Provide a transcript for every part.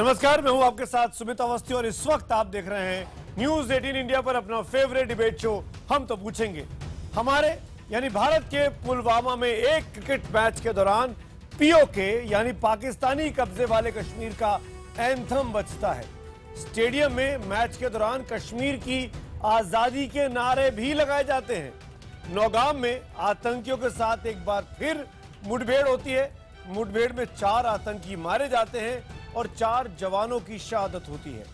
नमस्कार, मैं हूं आपके साथ सुमित अवस्थी और इस वक्त आप देख रहे हैं न्यूज 18 इंडिया पर अपना फेवरेट डिबेट शो हम तो पूछेंगे। हमारे यानी भारत के पुलवामा में एक क्रिकेट मैच के दौरान पीओके यानी पाकिस्तानी कब्जे वाले कश्मीर का एंथम बजता है। स्टेडियम में मैच के दौरान कश्मीर की आजादी के नारे भी लगाए जाते हैं। नौगाम में आतंकियों के साथ एक बार फिर मुठभेड़ होती है। मुठभेड़ में 4 आतंकी मारे जाते हैं और 4 जवानों की शहादत होती है।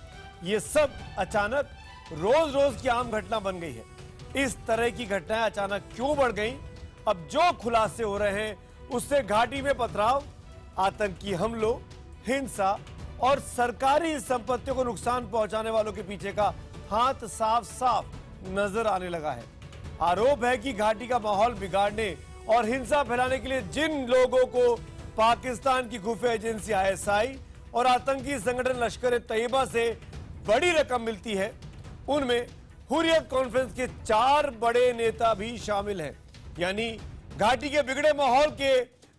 ये सब अचानक रोज रोज की आम घटना बन गई है। इस तरह की घटनाएं अचानक क्यों बढ़ गई? अब जो खुलासे हो रहे हैं उससे घाटी में पथराव, आतंकी हमलों, हिंसा और सरकारी संपत्तियों को नुकसान पहुंचाने वालों के पीछे का हाथ साफ साफ नजर आने लगा है। आरोप है कि घाटी का माहौल बिगाड़ने और हिंसा फैलाने के लिए जिन लोगों को पाकिस्तान की खुफिया एजेंसी आईएसआई और आतंकी संगठन लश्कर तैयबा से बड़ी रकम मिलती है, उनमें हुर्रियत कॉन्फ्रेंस के 4 बड़े नेता भी शामिल हैं। यानी घाटी के बिगड़े माहौल के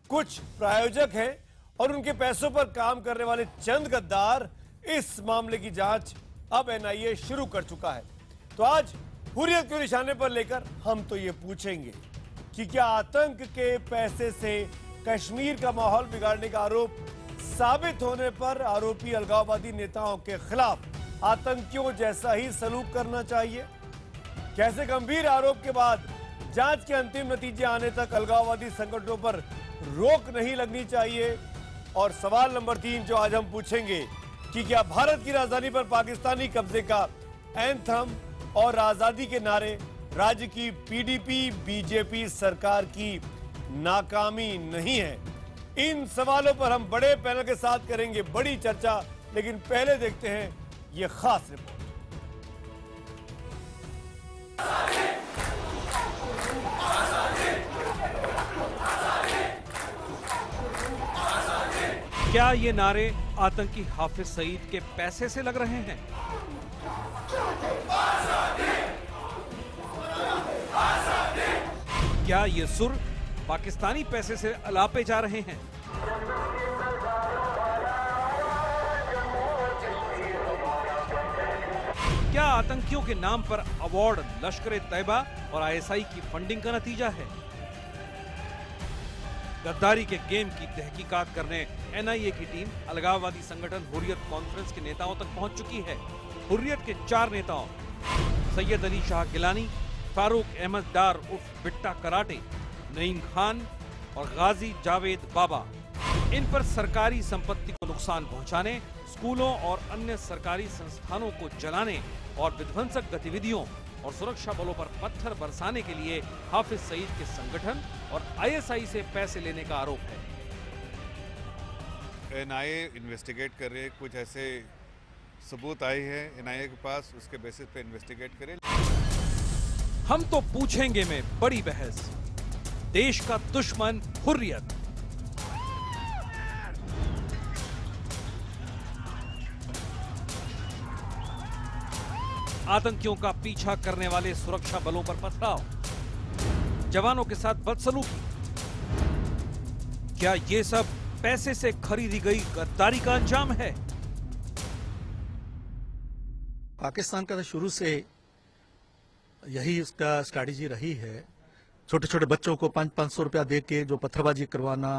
कुछ प्रायोजक हैं और उनके पैसों पर काम करने वाले चंद गद्दार। इस मामले की जांच अब एनआईए शुरू कर चुका है। तो आज हुर्रियत को निशाने पर लेकर हम तो ये पूछेंगे कि क्या आतंक के पैसे से कश्मीर का माहौल बिगाड़ने का आरोप साबित होने पर आरोपी अलगाववादी नेताओं के खिलाफ आतंकियों जैसा ही सलूक करना चाहिए? कैसे गंभीर आरोप के बाद जांच के अंतिम नतीजे आने तक अलगाववादी संगठनों पर रोक नहीं लगनी चाहिए? और सवाल नंबर 3 जो आज हम पूछेंगे कि क्या भारत की राजधानी पर पाकिस्तानी कब्जे का एंथम और आजादी के नारे राज्य की पीडीपी बीजेपी सरकार की नाकामी नहीं है? इन सवालों पर हम बड़े पैनल के साथ करेंगे बड़ी चर्चा, लेकिन पहले देखते हैं ये खास रिपोर्ट। क्या ये नारे आतंकी हाफिज सईद के पैसे से लग रहे हैं? क्या ये सुर पाकिस्तानी पैसे से अलापे जा रहे हैं? क्या आतंकियों के नाम पर अवार्ड लश्कर तैयबा और आईएसआई की फंडिंग का नतीजा है? गद्दारी के गेम की तहकीकात करने एनआईए की टीम अलगाववादी संगठन हुर्रियत कॉन्फ्रेंस के नेताओं तक पहुंच चुकी है। हुर्रियत के 4 नेताओं सैयद अली शाह गिलानी, फारूक अहमद डार उर्फ बिट्टा कराटे, नईम खान और गाजी जावेद बाबा, इन पर सरकारी संपत्ति को नुकसान पहुंचाने, स्कूलों और अन्य सरकारी संस्थानों को जलाने और विध्वंसक गतिविधियों और सुरक्षा बलों पर पत्थर बरसाने के लिए हाफिज सईद के संगठन और आईएसआई से पैसे लेने का आरोप है। एनआईए इन्वेस्टिगेट कर रहे, कुछ ऐसे सबूत आए हैं एनआईए के पास, उसके बेसिस पे इन्वेस्टिगेट करें। हम तो पूछेंगे में बड़ी बहस, देश का दुश्मन हुर्रियत। आतंकियों का पीछा करने वाले सुरक्षा बलों पर पथराव, जवानों के साथ बदसलूकी। क्या ये सब पैसे से खरीदी गई गद्दारी का अंजाम है? पाकिस्तान का तो शुरू से यही उसका स्ट्रैटेजी रही है, छोटे छोटे बच्चों को 500-500 रुपया दे के जो पत्थरबाजी करवाना।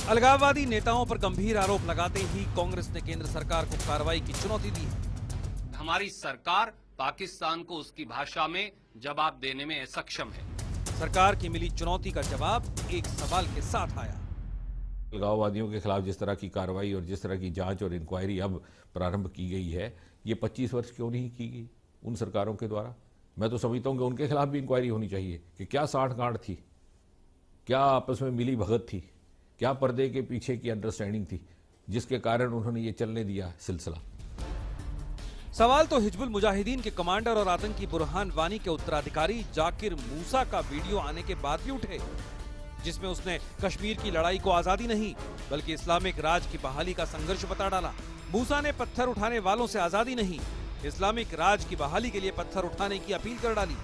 अलगाववादी नेताओं पर गंभीर आरोप लगाते ही कांग्रेस ने केंद्र सरकार को कार्रवाई की चुनौती दी है। हमारी सरकार पाकिस्तान को उसकी भाषा में जवाब देने में सक्षम है। सरकार की मिली चुनौती का जवाब एक सवाल के साथ आया। अलगाववादियों के खिलाफ जिस तरह की कार्रवाई और जिस तरह की जांच और इंक्वायरी अब प्रारंभ की गई है, ये 25 वर्ष क्यों नहीं की गई उन सरकारों के द्वारा? मैं तो समझता हूं कि उनके खिलाफ भी इंक्वायरी होनी चाहिए कि क्या साठगांठ थी, क्या आपस में मिली भगत थी, क्या पर्दे के पीछे की अंडरस्टैंडिंग थी जिसके कारण उन्होंने ये चलने दिया सिलसिला। सवाल तो हिजबुल मुजाहिदीन के कमांडर और आतंकी बुरहान वानी के उत्तराधिकारी जाकिर मूसा का वीडियो आने के बाद भी उठे, जिसमें उसने कश्मीर की लड़ाई को आजादी नहीं बल्कि इस्लामिक राज की बहाली का संघर्ष बता डाला। मूसा ने पत्थर उठाने वालों से आजादी नहीं, इस्लामिक राज की बहाली के लिए पत्थर उठाने की अपील कर डाली।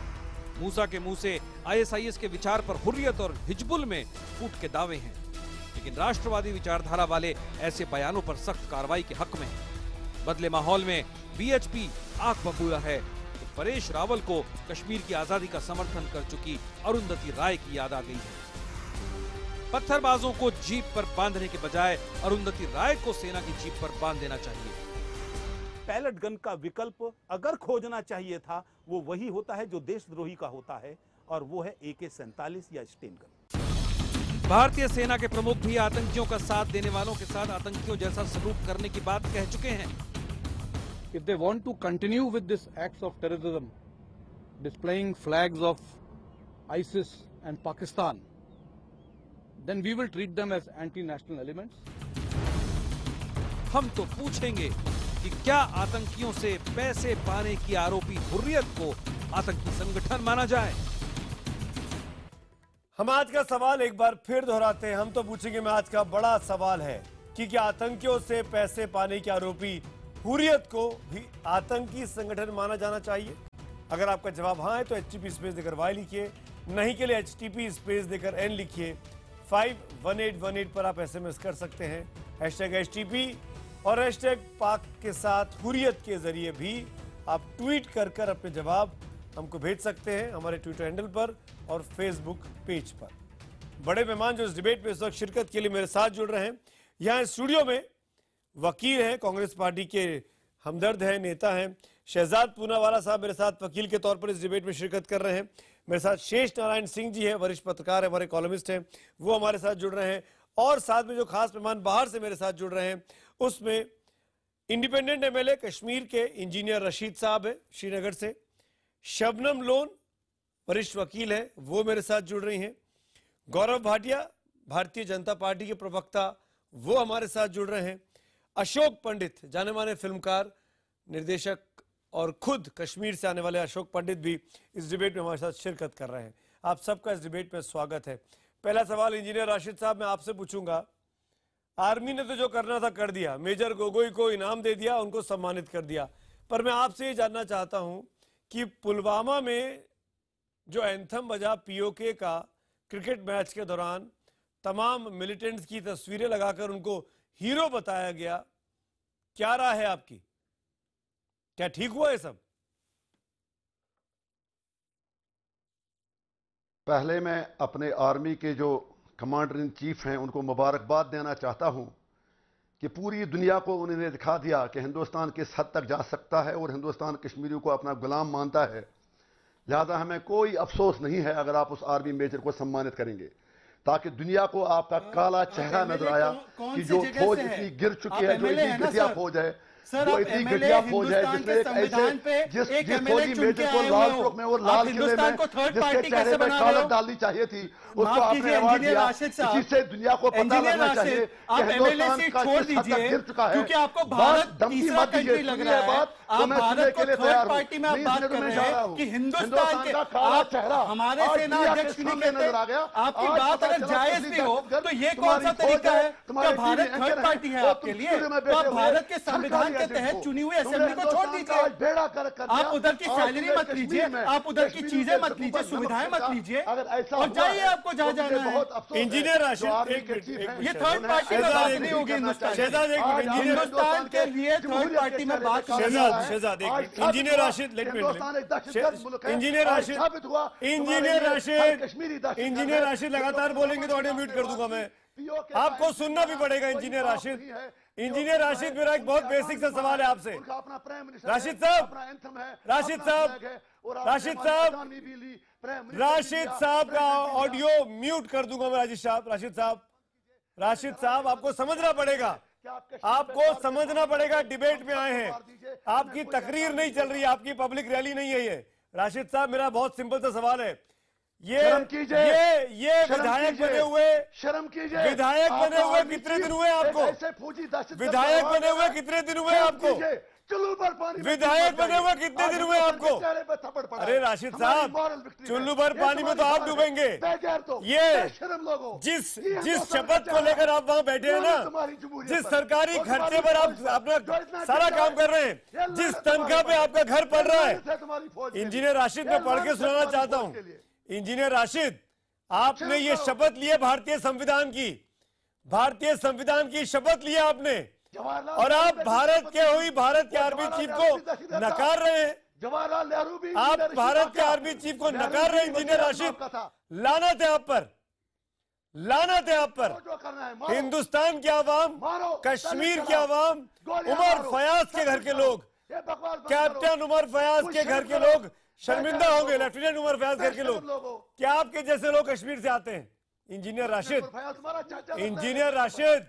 मूसा के मुंह से आईएसआईएस के विचार पर हुर्रियत और हिजबुल में फूट के दावे हैं। लेकिन राष्ट्रवादी विचारधारा वाले ऐसे बयानों पर सख्त कार्रवाई के हक में है। बदले माहौल में बीएचपी आंख बबूला है तो परेश रावल को कश्मीर की आजादी का समर्थन कर चुकी अरुंधति राय की याद आ गई है। पत्थरबाजों को जीप पर बांधने के बजाय अरुंधति राय को सेना की जीप पर बांध देना चाहिए। पैलेट गन का विकल्प अगर खोजना चाहिए था वो वही होता है जो देशद्रोही का होता है, और वो है AK-47 या स्टेन गन। भारतीय सेना के प्रमुख भी आतंकियों का साथ देने वालों के साथ आतंकियों जैसा सलूक करने की बात कह चुके हैं। If they want to continue with this acts of terrorism, displaying flags of ISIS and Pakistan, then we will treat them as anti-national elements. हम तो पूछेंगे कि क्या आतंकियों से पैसे पाने की आरोपी हुर्रियत को आतंकी संगठन माना जाए? हम आज का सवाल एक बार फिर दोहराते हैं। हम तो पूछेंगे में आज का बड़ा सवाल है कि क्या आतंकियों से पैसे पाने के आरोपी हुर्रियत को भी आतंकी संगठन माना जाना चाहिए? अगर आपका जवाब हाँ है तो HTP स्पेस देकर Y लिखिए, नहीं के लिए HTP स्पेस देकर N लिखिए। 51818 पर आप SMS कर सकते हैं #HTP और #पाक के साथ हुर्रियत के जरिए भी आप ट्वीट कर अपने जवाब हमको भेज सकते हैं हमारे ट्विटर हैंडल पर और फेसबुक पेज पर। बड़े मेहमान जो इस डिबेट में इस वक्त शिरकत के लिए मेरे साथ जुड़ रहे हैं, यहाँ स्टूडियो में वकील हैं, कांग्रेस पार्टी के हमदर्द हैं, नेता हैं, शहजाद पूनावाला साहब मेरे साथ वकील के तौर पर इस डिबेट में शिरकत कर रहे हैं। मेरे साथ शेष नारायण सिंह जी हैं, वरिष्ठ पत्रकार हैं, हमारे कॉलमिस्ट हैं, वो हमारे साथ जुड़ रहे हैं। और साथ में जो खास मेहमान बाहर से मेरे साथ जुड़ रहे हैं उसमें इंडिपेंडेंट MLA कश्मीर के इंजीनियर रशीद साहब है श्रीनगर से, शबनम लोन वरिष्ठ वकील है, वो मेरे साथ जुड़ रही हैं, गौरव भाटिया भारतीय जनता पार्टी के प्रवक्ता वो हमारे साथ जुड़ रहे हैं, अशोक पंडित जाने माने फिल्मकार, निर्देशक और खुद कश्मीर से आने वाले अशोक पंडित भी इस डिबेट में हमारे साथ शिरकत कर रहे हैं। आप सबका इस डिबेट में स्वागत है। पहला सवाल इंजीनियर राशिद साहब मैं आपसे पूछूंगा, आर्मी ने तो जो करना था कर दिया, मेजर गोगोई को इनाम दे दिया, उनको सम्मानित कर दिया, पर मैं आपसे ये जानना चाहता हूं कि पुलवामा में जो एंथम बजा POK का क्रिकेट मैच के दौरान तमाम मिलिटेंट्स की तस्वीरें लगाकर उनको हीरो बताया गया, क्या राय है आपकी? क्या ठीक हुआ ये सब? पहले मैं अपने आर्मी के जो कमांडर इन चीफ हैं उनको मुबारकबाद देना चाहता हूं कि पूरी दुनिया को उन्होंने दिखा दिया कि हिंदुस्तान किस हद तक जा सकता है और हिंदुस्तान कश्मीरियों को अपना गुलाम मानता है। लिहाजा हमें कोई अफसोस नहीं है अगर आप उस आर्मी मेजर को सम्मानित करेंगे, ताकि दुनिया को आपका काला चेहरा नजर आया कि जो फौज इतनी गिर चुकी है, जो इतनी घटिया फौज है, वो इतनी घटिया फौज है जिसने एक ऐसे जिस फौजी मेजर को लाल चौक में और लाल किले में जिसके चेहरे पर कालक डालनी चाहिए थी उसको आपने अवार्ड दिया। इसी से दुनिया को पता लगना चाहिए कि हिंदुस्तान का किस हद तक गिर चुका है। क्योंकि आपको भारत तीसरा कंट्री लग रहा है, आप भारत को थर्ड पार्टी में आप बात कर रहे हैं कि हिंदुस्तान के काला चेहरा हमारे सेना अध्यक्ष नहीं कहते। आपकी बात अगर जायज भी हो तो ये कौन सा तरीका है कि भारत थर्ड पार्टी है आपके लिए? तो आप भारत के संविधान के तहत चुनी हुई असेंबली को छोड़ दीजिए। आप उधर की सैलरी मत लीजिए, आप उधर की चीजें मत लीजिए, सुविधाएं मत लीजिए और जाइए आपको जहाँ जाना है। इंजीनियर राशिद ये थर्ड पार्टी में बात नहीं होगी हिंदुस्तान के लिए थर्ड पार्टी में बात। शहजाद इंजीनियर राशिद इंजीनियर राशिद लगातार बोलेंगे तो ऑडियो म्यूट कर दूंगा मैं, आपको सुनना भी पड़ेगा। इंजीनियर राशिद मेरा एक बहुत बेसिक सा सवाल है आपसे। राशिद साहब का ऑडियो म्यूट कर दूंगा मैं। राशिद साहब आपको समझना पड़ेगा, आपको समझना पड़ेगा। डिबेट में आए हैं, आपकी तकरीर नहीं चल रही है, आपकी पब्लिक रैली नहीं है ये। राशिद साहब मेरा बहुत सिंपल सा सवाल है, ये विधायक बने हुए विधायक बने हुए कितने दिन हुए आपको? विधायक बने हुए कितने दिन हुए आपको? विधायक बने हुए कितने दिन हुए आपको? अरे राशिद साहब, चुल्लू भर पानी में तो आप डूबेंगे। ये जिस शपथ को लेकर आप वहां बैठे हैं ना, जिस सरकारी खर्चे पर आप अपना सारा काम कर रहे हैं, जिस तनख्वाह पे आपका घर पड़ रहा है, इंजीनियर राशिद मैं पढ़ के सुनाना चाहता हूं। इंजीनियर राशिद, आपने ये शपथ ली है भारतीय संविधान की, भारतीय संविधान की शपथ लिया आपने और आप भारत के हुई भारत के आर्मी चीफ को नकार रहे हैं। जवाहरलाल नेहरू भी आप भारत के आर्मी चीफ को नकार रहे हैं इंजीनियर राशिद। लानत है आप पर, लानत है आप पर। हिंदुस्तान की आवाम, कश्मीर की आवाम, उमर फयाज के घर के लोग, कैप्टन उमर फयाज के घर के लोग शर्मिंदा होंगे। लेफ्टिनेंट उमर फयाज घर के लोग, क्या आपके जैसे लोग कश्मीर से आते हैं? इंजीनियर राशिद, इंजीनियर राशिद,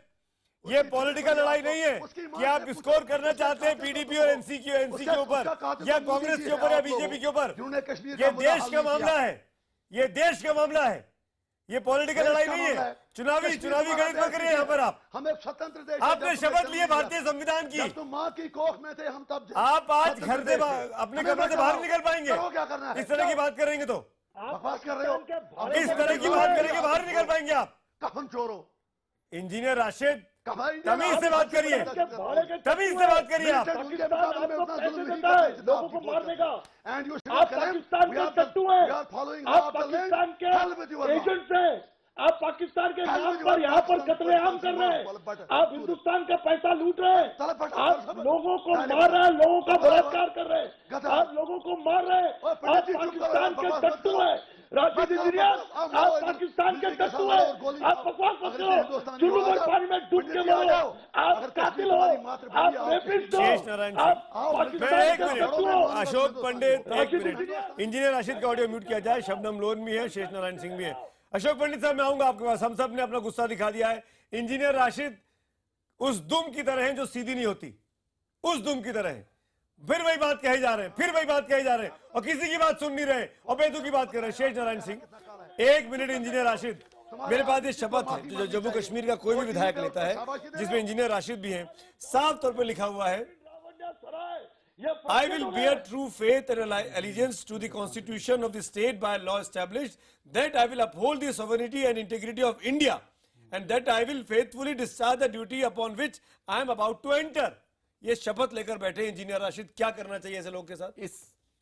ये पॉलिटिकल लड़ाई नहीं है कि आप स्कोर करना चाहते हैं पीडीपी और एनसी के ऊपर या कांग्रेस के ऊपर या बीजेपी के ऊपर। ये देश का मामला है, ये देश का मामला है, ये पॉलिटिकल लड़ाई नहीं है। चुनावी गणित मत करिए यहाँ पर। आप हम एक स्वतंत्र देश, आपने शपथ ली है भारतीय संविधान की। तुम माँ की कोख में थे हम तब। आप आज घर से अपने कमरे से बाहर निकल पाएंगे? क्या करना है? इस तरह की बात करेंगे तो बकवास कर रहे हो। इस तरह की बात करेंगे बाहर निकल पाएंगे आप? कफन चोरो। इंजीनियर राशिद, तमीज से बात करिए, तमीज से बात करिए आप। लोगों को मारने का आप पाकिस्तान के टट्टू हैं, आप पाकिस्तान के एजेंट्स हैं, आप पाकिस्तान के नाम पर यहाँ पर कत्लेआम कर रहे हैं, आप हिंदुस्तान का पैसा लूट रहे हैं, आप लोगों को मार रहे हैं, लोगों का बलात्कार कर रहे हैं, आप लोगों को मार रहे हैं, आप पाकिस्तान के टट्टू हैं। राशिद इंजीनियर, आप पाकिस्तान के टट्टू हैं, आप बकवास करते हो, चुल्लू भर पानी में डूब के मरो, आप कातिल हो, आप रेपिस्ट हो, आप पाकिस्तान के टट्टू हो। अशोक पंडित, एक मिनट। इंजीनियर राशिद का ऑडियो म्यूट किया जाए। शबनम लोन भी है, शेष नारायण सिंह भी है। अशोक पंडित साहब, मैं आऊंगा आपके पास। हम सब ने अपना गुस्सा दिखा दिया है। इंजीनियर राशिद उस दुम की तरह है जो सीधी नहीं होती, उस दुम की तरह है। फिर वही बात कहे जा रहे हैं, फिर वही बात कहे जा रहे हैं और किसी की बात सुन नहीं रहे और बेतु की बात कर रहे हैं। शेष नारायण सिंह, एक मिनट। इंजीनियर राशिद, मेरे पास ये शपथ है जो जम्मू कश्मीर का कोई भी विधायक लेता है, जिसमें इंजीनियर राशिद भी हैं। साफ तौर पर लिखा हुआ है, I will bear true faith and allegiance to the constitution of the state by law established, that I will uphold the sovereignty and integrity of India, and that I will faithfully discharge the duty upon which I am about to enter. ये शपथ लेकर बैठे engineer Rashid, क्या करना चाहिए ऐसे लोगों के साथ?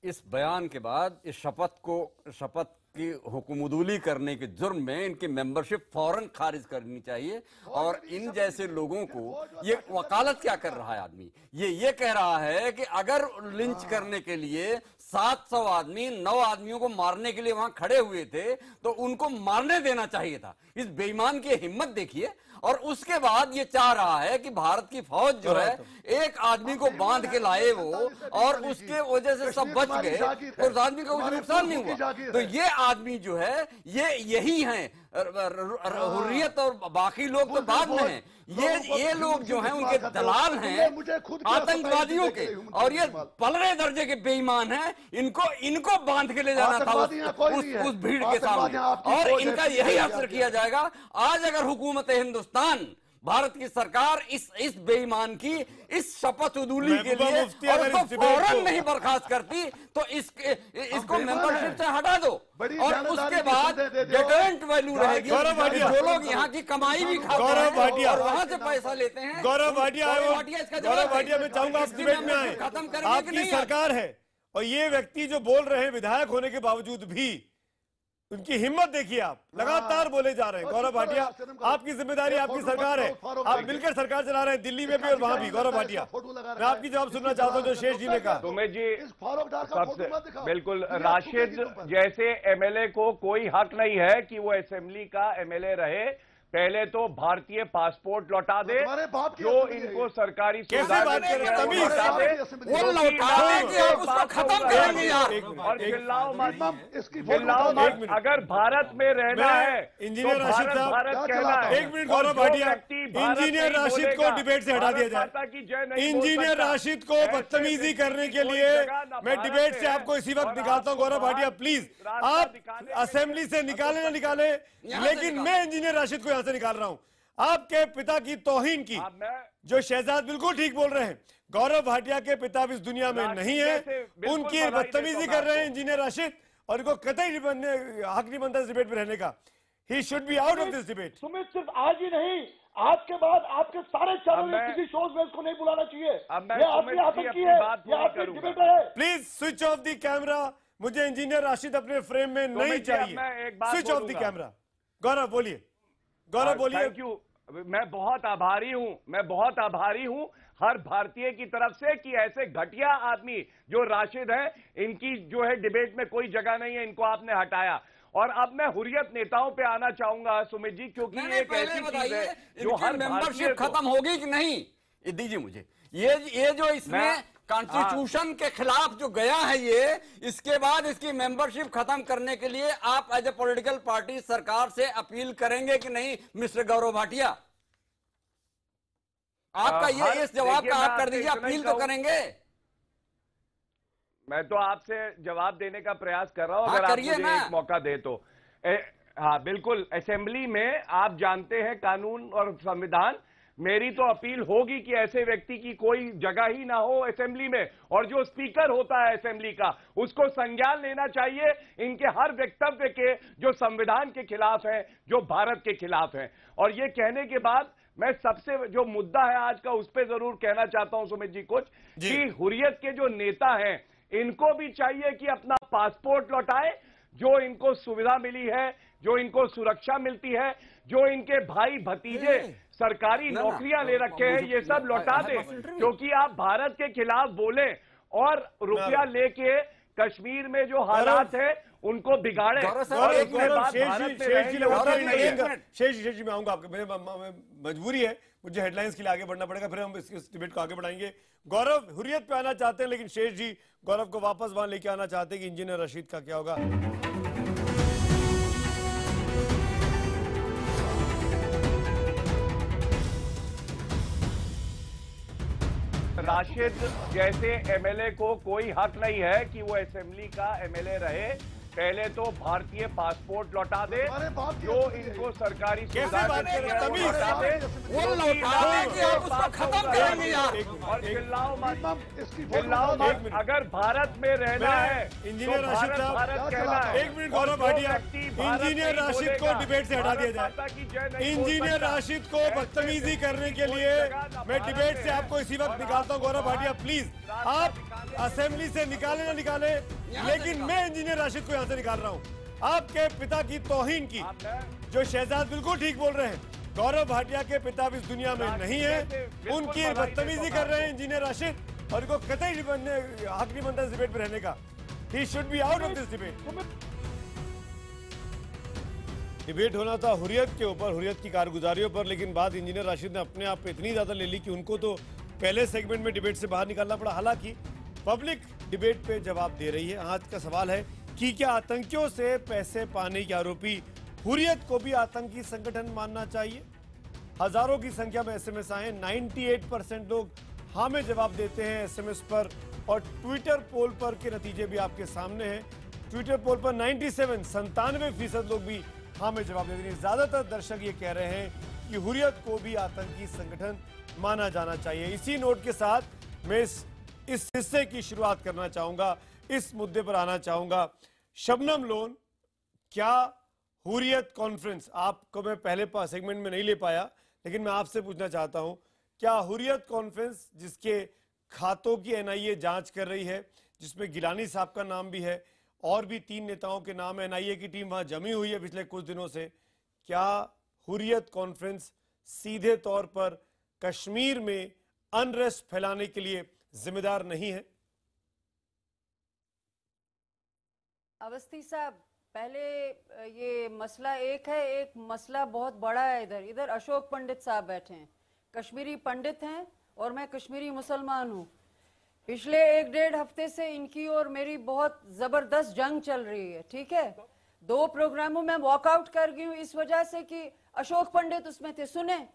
इस बयान के बाद इस शपथ की हुकुमदूली करने के जुर्म में इनकी मेंबरशिप फौरन खारिज करनी चाहिए। और इन जैसे लोगों को ये वकालत क्या कर रहा है आदमी? ये कह रहा है कि अगर लिंच करने के लिए 700 आदमी 9 आदमियों को मारने के लिए वहां खड़े हुए थे तो उनको मारने देना चाहिए था। इस बेईमान की हिम्मत देखिए। और उसके बाद ये चाह रहा है कि भारत की फौज जो है एक आदमी को बांध के लाए वो, और उसके वजह से सब बच गए और उस आदमी का कुछ नुकसान नहीं हुआ। तो ये आदमी जो है यही हैं। हुर्रियत और बाकी लोग तो बाद में हैं। ये लोग जो हैं उनके दलाल हैं आतंकवादियों के, और ये पलरे दर्जे के बेईमान हैं। इनको बांध के ले जाना था उस भीड़ के सामने, और इनका यही असर किया जाएगा। आज अगर हुकूमत हिंदुस्तान, भारत की सरकार इस बेईमान की इस शपथ उदूली के लिए और उसको फौरन नहीं बर्खास्त करती तो इसको मेंबरशिप से हटा दो, और उसके बाद डिटरेंट वैल्यू रहेगी। जो लोग यहाँ की कमाई भी खाते हैं और वहां से पैसा लेते हैं। गौरव भाटिया, मैं चाहूंगा आप डिबेट में आए। आपकी सरकार है और ये व्यक्ति जो बोल रहे हैं विधायक होने के बावजूद भी, उनकी हिम्मत देखिए। आप लगातार बोले जा रहे हैं। गौरव भाटिया, आपकी जिम्मेदारी, आपकी सरकार है, आप मिलकर सरकार चला रहे हैं दिल्ली में भी और वहां भी। गौरव भाटिया, मैं आपकी जवाब सुनना चाहता हूं जो शेष जी ने कहा। तुम्हें जी सबसे बिल्कुल, राशिद जैसे एमएलए को कोई हक नहीं है कि वो असेंबली का एमएलए रहे। पहले तो भारतीय पासपोर्ट लौटा दे जो इनको सरकारी सुविधा और चिल्लाओ मत। अगर भारत में रहना है इंजीनियर राशिद साहब, कहना है। एक मिनट गौरव भाटिया, इंजीनियर राशिद को डिबेट से हटा दिया जाए। इंजीनियर राशिद को बदतमीजी करने के लिए मैं डिबेट से आपको इसी वक्त निकालता हूं। गौरव भाटिया प्लीज, आप असेंबली से निकाले ना निकाले, लेकिन मैं इंजीनियर राशिद को यहां से निकाल रहा हूं। आपके पिता की तौहीन की, जो शहजाद बिल्कुल ठीक बोल रहे हैं, गौरव भाटिया के पिता इस दुनिया में नहीं है, उनकी बदतमीजी कर रहे हैं इंजीनियर राशिद, और इनको कतई हक नहीं बनता इस डिबेट में रहने का। He should be out of this debate. Sumit, सिर्फ आज ही नहीं, आज के बाद आपके सारे चैनल में किसी शोज में इसको नहीं बुलाना चाहिए। ये आपकी आतंकी है, ये आपकी डिबेट है। Please switch off the camera. मुझे इंजीनियर राशिद अपने फ्रेम में नहीं चाहिए। Switch off the camera. Gaurav बोलिए, गौरव बोलिए। मैं बहुत आभारी हूं हर भारतीय की तरफ से कि ऐसे घटिया आदमी जो राशिद हैं, इनकी जो है डिबेट में कोई जगह नहीं है, इनको आपने हटाया। और अब मैं हुर्रियत नेताओं पे आना चाहूंगा सुमित जी, क्योंकि एक ऐसी चीज है जो हर मेंबरशिप खत्म होगी कि नहीं, ये दीजिए मुझे। ये जो इसमें कॉन्स्टिट्यूशन के खिलाफ जो गया है, ये इसके बाद इसकी मेंबरशिप खत्म करने के लिए आप एज ए पॉलिटिकल पार्टी सरकार से अपील करेंगे कि नहीं मिस्टर गौरव भाटिया? आपका ये इस जवाब का आप कर दीजिए, अपील तो करेंगे। मैं तो आपसे जवाब देने का प्रयास कर रहा हूं, अगर आप मुझे एक मौका दे तो। हाँ बिल्कुल, असेंबली में आप जानते हैं कानून और संविधान, मेरी तो अपील होगी कि ऐसे व्यक्ति की कोई जगह ही ना हो असेंबली में, और जो स्पीकर होता है असेंबली का उसको संज्ञान लेना चाहिए इनके हर वक्तव्य के, जो संविधान के खिलाफ है, जो भारत के खिलाफ है। और ये कहने के बाद मैं सबसे जो मुद्दा है आज का, उस पर जरूर कहना चाहता हूं सुमित जी कुछ, कि हुर्रियत के जो नेता हैं इनको भी चाहिए कि अपना पासपोर्ट लौटाए, जो इनको सुविधा मिली है, जो इनको सुरक्षा मिलती है, जो इनके भाई भतीजे सरकारी नौकरियां ले रखे हैं, ये सब लौटा दें। क्योंकि आप भारत के खिलाफ बोले और रुपया लेके कश्मीर में जो हालात है उनको बिगाड़े। शेष जी मैं आऊंगा, आपके मजबूरी है, मुझे हेडलाइंस के लिए आगे बढ़ना पड़ेगा, फिर हम इस डिबेट को आगे बढ़ाएंगे। गौरव हुर्रियत पे आना चाहते हैं, लेकिन शेष जी गौरव को वापस वहां लेके आना चाहते हैं कि इंजीनियर रशीद का क्या होगा। राशिद जैसे एमएलए को कोई हक नहीं है कि वो असेंबली का एमएलए रहे। पहले तो भारतीय पासपोर्ट लौटा दे, जो इनको सरकारी सुविधा चिल्लाओ मत। अगर भारत में रहना है, इंजीनियर राशिद साहब, एक मिनट गौरव भाटिया, इंजीनियर राशिद को डिबेट से हटा दिया जाए। इंजीनियर राशिद को बदतमीजी करने के लिए मैं डिबेट से आपको इसी वक्त निकालता हूं। गौरव भाटिया प्लीज, आप असेंबली से निकाले ना निकाले, लेकिन मैं इंजीनियर राशिद को यहां से निकाल रहा हूं। आपके पिता की तौहीन की, जो शहजाद बिल्कुल ठीक बोल रहे हैं, गौरव भाटिया के पिता भी इस दुनिया में नहीं है, उनकी बदतमीजी कर रहे हैं इंजीनियर राशिद, और इनको कतई हक नहीं बनता इस डिबेट में रहने का। He should be out of this debate. Debate होना था हुर्रियत के ऊपर, हुर्रियत की कारगुजारियों पर, लेकिन बात इंजीनियर राशिद ने अपने आप पे इतनी ज्यादा ले ली कि उनको तो पहले सेगमेंट में डिबेट से बाहर निकालना पड़ा। हालांकि पब्लिक डिबेट पे जवाब दे रही है। आज का सवाल है कि क्या आतंकियों से पैसे पाने के आरोपी हुर्रियत को भी आतंकी संगठन मानना चाहिए? हजारों की संख्या में एसएमएस आए, 98% लोग हाँ में जवाब देते हैं एसएमएस पर, और ट्विटर पोल पर के नतीजे भी आपके सामने हैं। ट्विटर पोल पर 97% लोग भी हाँ में जवाब देते हैं। ज्यादातर दर्शक ये कह रहे हैं कि हुर्रियत को भी आतंकी संगठन माना जाना चाहिए। इसी नोट के साथ मैं इस हिस्से की शुरुआत करना चाहूंगा, इस मुद्दे पर आना चाहूंगा। शबनम लोन, क्या हुर्रियत कॉन्फ्रेंस, आपको मैं पहले सेगमेंट में नहीं ले पाया, लेकिन मैं आपसे पूछना चाहता हूं, क्या हुर्रियत कॉन्फ्रेंस जिसके खातों की एनआईए जांच कर रही है, जिसमें गिलानी साहब का नाम भी है और भी 3 नेताओं के नाम है, एनआईए की टीम वहां जमी हुई है पिछले कुछ दिनों से, क्या हुर्रियत कॉन्फ्रेंस सीधे तौर पर कश्मीर में अनरेस्ट फैलाने के लिए जिम्मेदार नहीं है? अवस्थी साहब, पहले ये मसला एक है, एक मसला बहुत बड़ा है। इधर अशोक पंडित साहब बैठे हैं, कश्मीरी पंडित हैं और मैं कश्मीरी मुसलमान हूँ। पिछले 1-1.5 हफ्ते से इनकी और मेरी बहुत जबरदस्त जंग चल रही है, ठीक है। 2 प्रोग्रामों में वॉकआउट कर गई हूँ इस वजह से कि अशोक पंडित उसमें थे। सुने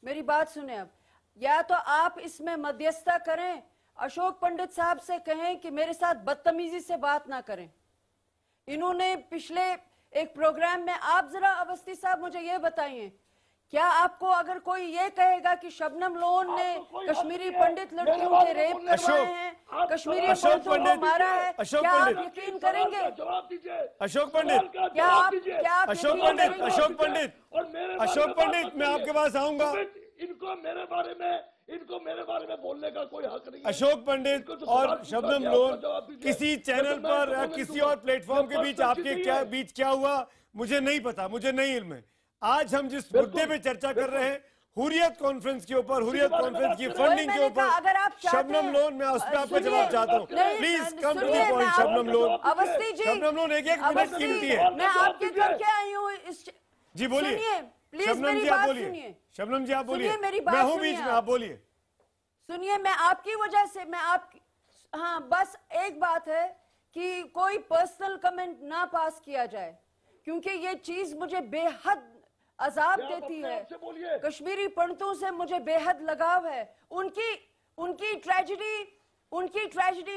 मेरी बात, सुने। अब या तो आप इसमें मध्यस्थता करें, अशोक पंडित साहब से कहें कि मेरे साथ बदतमीजी से बात ना करें। इन्होंने पिछले एक प्रोग्राम में, आप जरा अवस्थी साहब मुझे ये बताइए, क्या आपको अगर कोई ये कहेगा कि शबनम लोन ने कश्मीरी पंडित लड़कियों के रेप करवाए हैं, कश्मीरी पंडितों को मारा है, क्या आप यकीन करेंगे? अशोक पंडित, क्या आप अशोक पंडित, मैं आपके पास आऊंगा। इनको मेरे बारे में बोलने का कोई हक नहीं है। अशोक पंडित और शबनम लोन, किसी चैनल पर या किसी और प्लेटफॉर्म के बीच आपके बीच क्या हुआ मुझे नहीं पता, मुझे नहीं इल्म है। आज हम जिस मुद्दे पे चर्चा कर रहे हैं हुर्रियत कॉन्फ्रेंस के ऊपर, हुर्रियत कॉन्फ्रेंस की फंडिंग के ऊपर, शबनम लोन, मैं उस पर आपका जवाब चाहता हूँ। Please come to the point Shabnam Lone. Awasthi ji, Shabnam Lone एक मिनट कीमती है। मैं आपके घर के आई हूँ। जी बोलिए शबनम जी, आप बोलिए। शबनम जी आप बोलिए, मैं हूँ बीच में, आप बोलिए। सुनिए, मैं आपकी वजह से हाँ, बस एक बात है कि कोई पर्सनल कमेंट ना पास किया जाए, क्योंकि ये चीज मुझे बेहद अजाब देती है। कश्मीरी पंडितों से मुझे बेहद लगाव है। उनकी ट्रेजेडी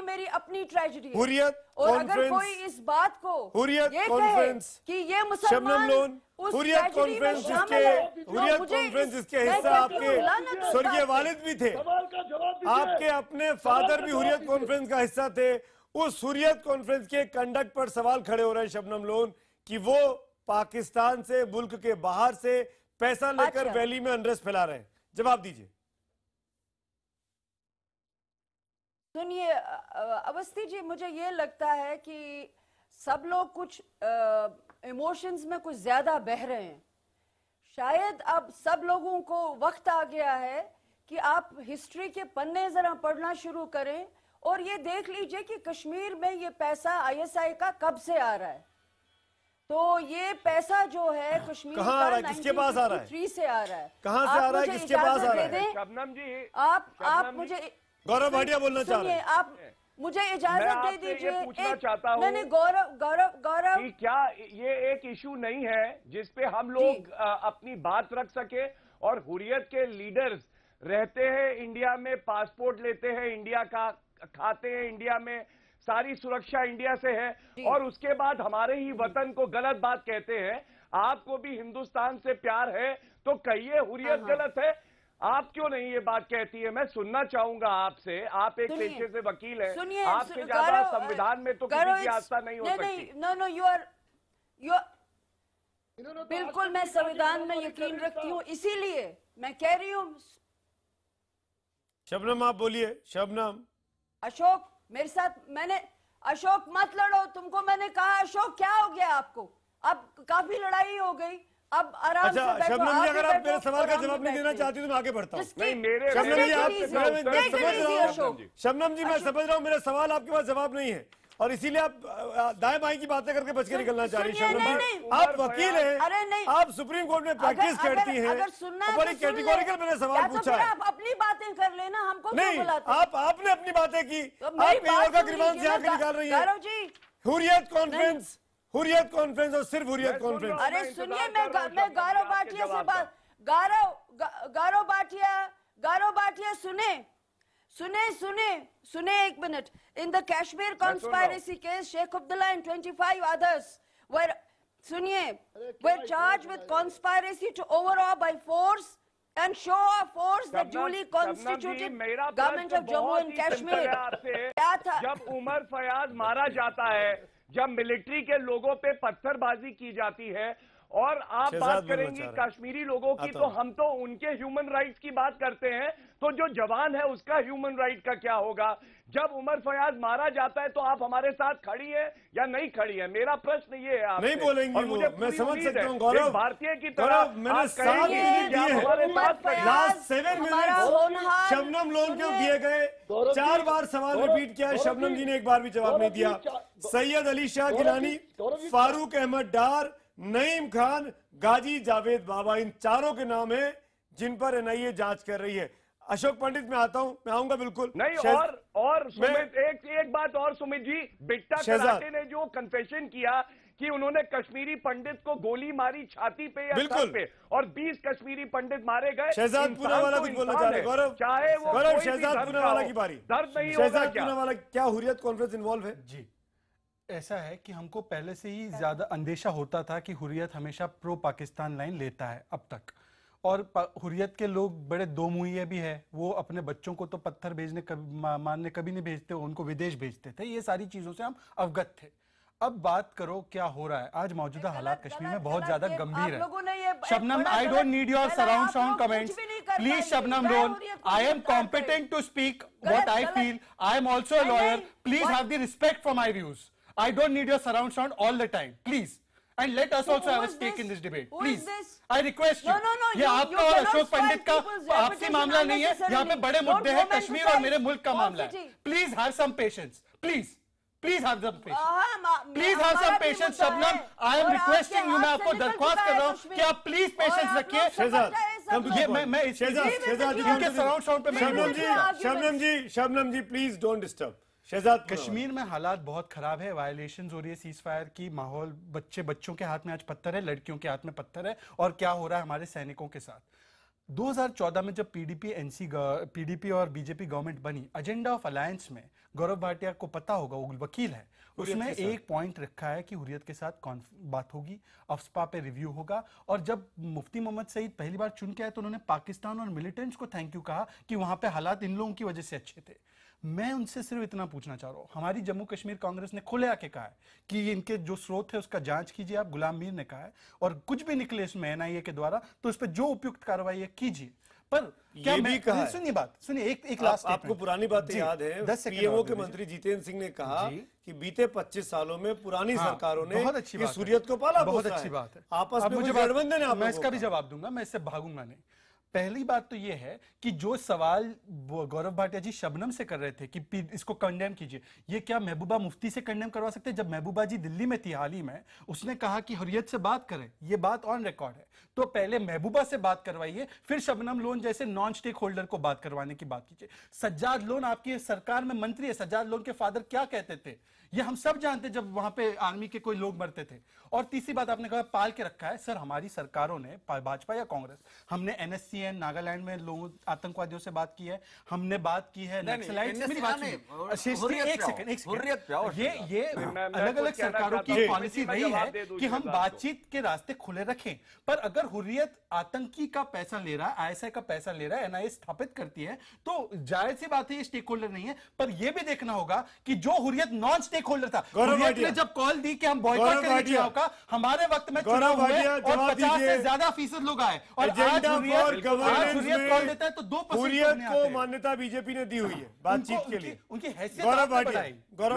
मेरी अपनी ट्रेजेडी है। हुर्रियत और अगर कोई इस बात को हुर्रियत ये कॉन्फ्रेंस कि ये मुसलमान हुर्रियत कॉन्फ्रेंस जिसके हिस्सा आपके स्वर्गीय वालिद भी थे, आपके अपने फादर भी हुर्रियत कॉन्फ्रेंस का हिस्सा थे। उस हुर्रियत कॉन्फ्रेंस के कंडक्ट पर सवाल खड़े हो रहे हैं शबनम लोन कि वो पाकिस्तान से, मुल्क के बाहर से पैसा लेकर वैली में अनरेस्ट फैला रहे हैं। जवाब दीजिए। सुनिए अवस्थी जी, मुझे ये लगता है कि सब लोग कुछ इमोशंस में कुछ ज्यादा बह रहे हैं। शायद अब सब लोगों को वक्त आ गया है कि आप हिस्ट्री के पन्ने जरा पढ़ना शुरू करें और ये देख लीजिए कि कश्मीर में ये पैसा ISI का कब से आ रहा है। तो ये पैसा जो है कश्मीर कहाँ आ रहा है, किसके पास आ रहा है, 3 से आ रहा है, कहाँ से आ रहा है, किसके पास आ रहा है? शबनम जी, आप मुझे गौरव भाटिया बोलना चाह रहे हैं। आप मुझे इजाजत दे दीजिए। पूछना चाहता हूँ, नहीं, गौरव क्या ये एक इशू नहीं है जिसपे हम लोग अपनी बात रख सके? और हुर्रियत के लीडर्स रहते हैं इंडिया में, पासपोर्ट लेते हैं इंडिया का, खाते हैं इंडिया में, सारी सुरक्षा इंडिया से है, और उसके बाद हमारे ही वतन को गलत बात कहते हैं। आपको भी हिंदुस्तान से प्यार है तो कहिए हुर्रियत गलत है। आप क्यों नहीं ये बात कहती है? मैं सुनना चाहूंगा आपसे। आप एक पेशे से वकील हैं, आपसे ज्यादा संविधान में तो किसी की आस्था नहीं हो सकती। नो, बिल्कुल मैं संविधान में यकीन रखती हूँ, इसीलिए मैं कह रही हूँ। शबनम आप बोलिए। शबनम। अशोक मेरे साथ अशोक मत लड़ो, तुमको मैंने कहा। अशोक क्या हो गया आपको? अब काफी लड़ाई हो गई, अब आराम से बैठो। शबनम जी, अगर आप मेरे सवाल का जवाब नहीं देना चाहती तो मैं आगे बढ़ता हूँ। शबनम जी, मैं समझ रहा हूँ मेरा सवाल आपके पास जवाब नहीं है और इसीलिए आप दाएं बाएं की बातें करके बच के निकलना चाह रही हैं। शबनम जी, आप वकील हैं, आप सुप्रीम कोर्ट में प्रैक्टिस करती हैं, बड़ी कैटेगोरिकल मैंने सवाल पूछा है। आप अपनी बातें कर लेना, हमको नहीं, आपने अपनी बातें की, आप का ग्रीवांस यहाँ के निकाल रही है। हुर्रियत कॉन्फ्रेंस और सिर्फ हुर्रियत कॉन्फ्रेंस। अरे सुनिए, मैं गौरव भाटिया से बात, गौरव भाटिया सुने एक minute. In the Kashmir conspiracy case, Sheikh Abdullah and 25 others were charged with conspiracy to overawe by force and show of force the duly constituted government of Jammu and Kashmir। क्या था? जब उमर फयाज मारा जाता है, जब मिलिट्री के लोगों पे पत्थरबाजी की जाती है और आप बात करेंगी कश्मीरी लोगों की, तो हम तो उनके ह्यूमन राइट्स की बात करते हैं, तो जो जवान है उसका ह्यूमन राइट का क्या होगा? जब उमर फयाज मारा जाता है तो आप हमारे साथ खड़ी है या नहीं खड़ी है? मेरा प्रश्न ये है। नहीं बोलेंगी वो, मैं समझ सकता हूँ गौरव। भारतीय की तरह मैंने 7 मिनट दिए हैं, लास्ट 7 मिनट शबनम लोन क्यों दिए गए? 4 बार सवाल रिपीट किया है, शबनम जी ने एक बार भी जवाब नहीं दिया। सैयद अली शाह गिलानी, फारूक अहमद डार, नईम खान, गाजी जावेद बाबा, इन चारों के नाम है जिन पर NIA जांच कर रही है। अशोक पंडित मैं आता हूं, मैं आऊंगा बिल्कुल नहीं। और सुमित, एक बात और सुमित जी, बिट्टा कराटे ने जो कन्फेशन किया कि उन्होंने कश्मीरी पंडित को गोली मारी छाती पे या सर पे, और 20 कश्मीरी पंडित मारे गए। शहजाद पूनावाला कुछ बोलना चाह रहे हैं। गौरव, चाहे वो गौरव, शहजाद पूनावाला की बारी। दर्द नहीं शहजाद पूनावाला, क्या हुर्रियत कॉन्फ्रेंस इन्वॉल्व है? जी, ऐसा है कि हमको पहले से ही ज्यादा अंदेशा होता था कि हुर्रियत हमेशा प्रो पाकिस्तान लाइन लेता है अब तक, और हुर्रियत के लोग बड़े दो मुहिए भी है। वो अपने बच्चों को तो पत्थर भेजने मारने कभी नहीं भेजते, उनको विदेश भेजते थे। ये सारी चीजों से हम अवगत थे। अब बात करो क्या हो रहा है। आज मौजूदा हालात कश्मीर में बहुत ज्यादा गंभीर है। Shabnam, I don't need your surround sound comments please. Shabnam Lone, I am competent to speak what I feel. I am also a lawyer, please have the respect for my views. I don't need your surround sound all the time, please. And let us also have a stake in this debate, please. I request you. No, ये आपका और अशोक पंडित का आपसी मामला नहीं है, यहाँ पे बड़े मुद्दे हैं, कश्मीर और मेरे मुल्क का मामला है. Please have some patience, please. Please have some patience. Please have some patience, Shabnam. I am requesting you, मैं आपको दरख्वास्त कर रहा हूँ कि आप प्लीज पेशेंस रखिए. Shabnam ji please don't disturb. Shahzad, Kashmir में हालात बहुत खराब है, वायलेशंस हो रही है सीज फायर की, माहौल, बच्चों के हाथ में आज पत्थर है, लड़कियों के हाथ में पत्थर है, और क्या हो रहा है हमारे सैनिकों के साथ. 2014 में जब पीडीपी और बीजेपी गवर्नमेंट बनी, एजेंडा ऑफ अलायंस में गौरव भाटिया को पता होगा, वो वकील है, उसमें एक पॉइंट रखा है कि हुर्रियत के साथ बात होगी, अफस्पा पे रिव्यू होगा. और जब मुफ्ती मोहम्मद सईद पहली बार चुन के आए तो उन्होंने पाकिस्तान और मिलिटेंट्स को थैंक यू कहा कि वहां पे हालात इन लोगों की वजह से अच्छे थे. मैं उनसे सिर्फ इतना पूछना चाह रहा हूं, हमारी जम्मू कश्मीर कांग्रेस ने खुले आके कहा है कि इनके जो स्रोत है उसका जांच कीजिए, आप गुलाम मीर ने कहा है, और कुछ भी निकले इसमें एनआईए के द्वारा तो उस पर जो उपयुक्त कार्रवाई है कीजिए. पर क्या मैं सुनिए एक लास्ट, आपको पुरानी बात याद है, पीएमओ के मंत्री जितेंद्र सिंह ने कहा कि बीते 25 सालों में पुरानी सरकारों ने इस हुर्रियत को पाला. बहुत अच्छी बात है. आपस में गठबंधन है, मैं इसका भी जवाब दूंगा, मैं इससे भागूंगा नहीं. पहली बात तो यह है कि जो सवाल गौरव भाटिया जी शबनम से कर रहे थे कि इसको कंडेम कीजिए, ये क्या महबूबा मुफ्ती से कंडेम करवा सकते हैं? जब महबूबा जी दिल्ली में थी हाल ही में, उसने कहा कि हुर्रियत से बात करें, ये बात ऑन रिकॉर्ड है, तो पहले महबूबा से बात करवाइए, फिर शबनम लोन जैसे नॉन स्टेक होल्डर को बात करवाने की बात कीजिए. सज्जाद लोन आपकी सरकार में मंत्री है, सज्जाद लोन के फादर क्या कहते थे ये हम सब जानते, जब वहां पे आर्मी के कोई लोग मरते थे. और तीसरी बात आपने कहा पाल के रखा है. सर, हमारी सरकारों ने, भाजपा या कांग्रेस, हमने एनएससीएन नागालैंड में लोगों आतंकवादियों से बात की है, हमने बात की है नक्सलाइट्स. मेरी बात सुनिए, एक सेकंड. ये अलग अलग सरकारों की पॉलिसी रही है कि हम बातचीत के रास्ते खुले रखें. पर अगर हुर्रियत आतंकी का पैसा ले रहा है, आईएसआई का पैसा ले रहा है, एनआईए स्थापित करती है, तो जाहिर सी बात है ये स्टेक होल्डर नहीं है. पर यह भी देखना होगा कि जो हुर्रियत नॉन स्टेक होल्डर था, हुर्रियत ने जब कॉल दी कि हम बॉयकॉट करेंगे चुनाव का, हमारे वक्त में चुनाव हुए और 50 से ज्यादा फीसद लोग आए, और आज हुर्रियत कॉल देता है तो 2% हुर्रियत को मान्यता बीजेपी ने दी हुई है बातचीत के लिए. उनकी हैसियत गौरव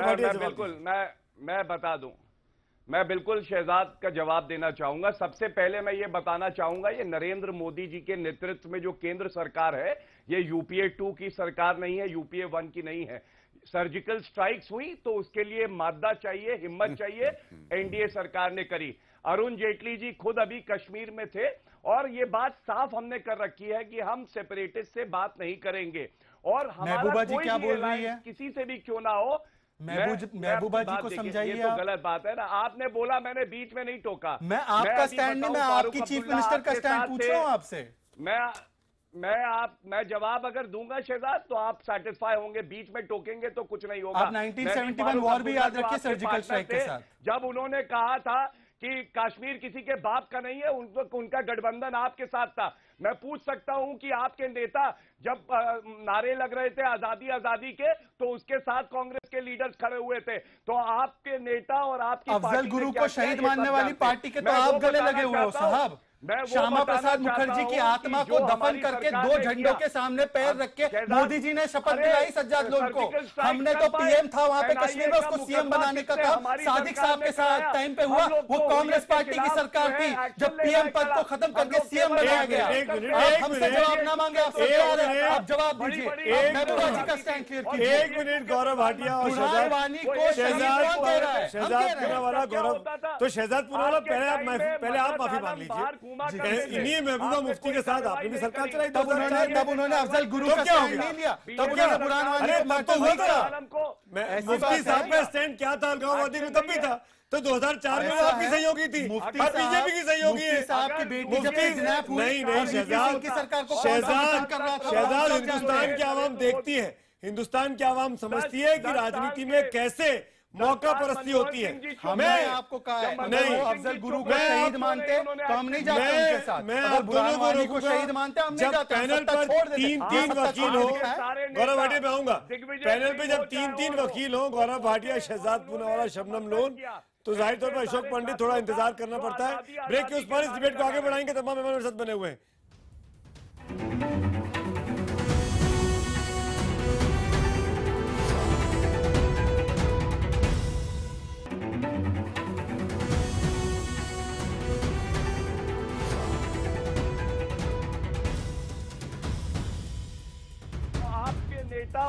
भाटिया, बिल्कुल मैं बता दूं, मैं बिल्कुल शहजाद का जवाब देना चाहूंगा. सबसे पहले मैं ये बताना चाहूंगा, ये नरेंद्र मोदी जी के नेतृत्व में जो केंद्र सरकार है, ये यूपीए 2 की सरकार नहीं है, यूपीए 1 की नहीं है. सर्जिकल स्ट्राइक्स हुई तो उसके लिए मादा चाहिए, हिम्मत चाहिए, एनडीए सरकार ने करी. अरुण जेटली जी खुद अभी कश्मीर में थे और ये बात साफ हमने कर रखी है कि हम सेपरेटिस्ट से बात नहीं करेंगे, और हमारा कोई क्या बोल रही है, किसी से भी क्यों ना हो. महबूबा जी को समझाइए. ये तो गलत बात है ना, आपने बोला, मैंने बीच में नहीं टोका. मैं आपका स्टैंड नहीं, मैं आपकी चीफ मिनिस्टर का स्टैंड पूछ रहा हूं आपसे. मैं जवाब अगर दूंगा शहजाद तो आप सेटिस्फाई होंगे, बीच में टोकेंगे तो कुछ नहीं होगा. आप 1971 वॉर भी याद रखिए सर्जिकल स्ट्राइक के साथ. जब उन्होंने कहा था कि कश्मीर किसी के बाप का नहीं है, उनका गठबंधन आपके साथ था. मैं पूछ सकता हूं कि आपके नेता जब नारे लग रहे थे आजादी आजादी के, तो उसके साथ कांग्रेस के लीडर्स खड़े हुए थे. तो आपके नेता और आपकी अफजल गुरु को शहीद मानने वाली पार्टी के तो आप गले लगे हुए हो साहब. श्यामा प्रसाद मुखर्जी की आत्मा को दफन करके 2 झंडों के सामने पैर रख के मोदी जी ने शपथ दिलाई सज्जाद लोन को. हमने तो पीएम था वहां पे कश्मीर में, उसको सीएम बनाने का काम सादिक साहब के साथ टाइम पे हुआ. वो कांग्रेस पार्टी की सरकार थी जब पीएम पद को खत्म करके सीएम बनाया गया. आप हमसे जवाब ना मांगे, आप जवाब दीजिए. महबूबा जी का स्टैंड क्लियर कीजिए. 1 मिनट. गौरव भाटिया और शहजाद को शहजाद पूनावाला, गौरव तो शहजाद पूनावाला, पहले आप माफी मांग लीजिए. इन्हीं महबूबा मुफ्ती के साथ आपने भी सरकार चलाई. तब उन्होंने अफजल गुरु का स्टैंड नहीं लिया, तब उन्होंने बुरहानवानी को हुआ था. मुफ्ती साहब का स्टैंड क्या था अलगाववादी में, तब भी था. तो 2004 में आपकी सहयोगी थी और बीजेपी की सहयोगी है. आपकी बेटी जब किडनैप हुई, नहीं शहजाद, की सरकार को शहजाद हिंदुस्तान की आवाम देखती है, हिंदुस्तान की आवाम समझती है कि राजनीति में कैसे मौका परस्ती होती है. मैं आपको कहा नहीं, अफजल गुरु को शहीद मानते तो हम नहीं जाते उनके साथ. मैं आप दोनों को शहीद मानते हम नहीं जाते. पैनल पर 3 वकील हो, गौरव भाटिया पे आऊंगा. पैनल पे जब 3 वकील हो, गौरव भाटिया, शहजाद पूनावाला, शबनम लोन, तो जाहिर तौर पर अशोक पंडित थोड़ा इंतजार करना पड़ता है. ब्रेक के उस पर इस डिबेट को आगे बढ़ाएंगे. तमाम मेहमान मेरे साथ बने हुए हैं.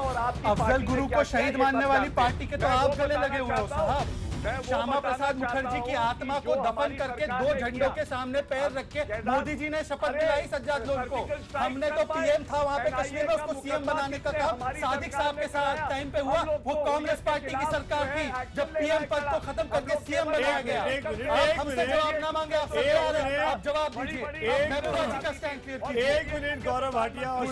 और आपकी अफजल गुरु को शहीद मानने वाली पार्टी के तो आप गले लगे हुए हो साहब। श्यामा प्रसाद मुखर्जी की आत्मा को दफन करके 2 झंडों के सामने पैर रख के मोदी जी ने शपथ दिलाई सज्जाद लोन को। हमने तो पीएम था वहां पे कश्मीर में, उसको सीएम बनाने का काम सादिक साहब के साथ टाइम पे हुआ। वो कांग्रेस पार्टी की सरकार थी जब पीएम पद को खत्म करके सीएम बनाया गया। आप हमसे जवाब ना मांगे, आप जवाब दीजिए। महबूबा जी का स्टैंड क्लियर कीजिए। 1 मिनट गौरव भाटिया और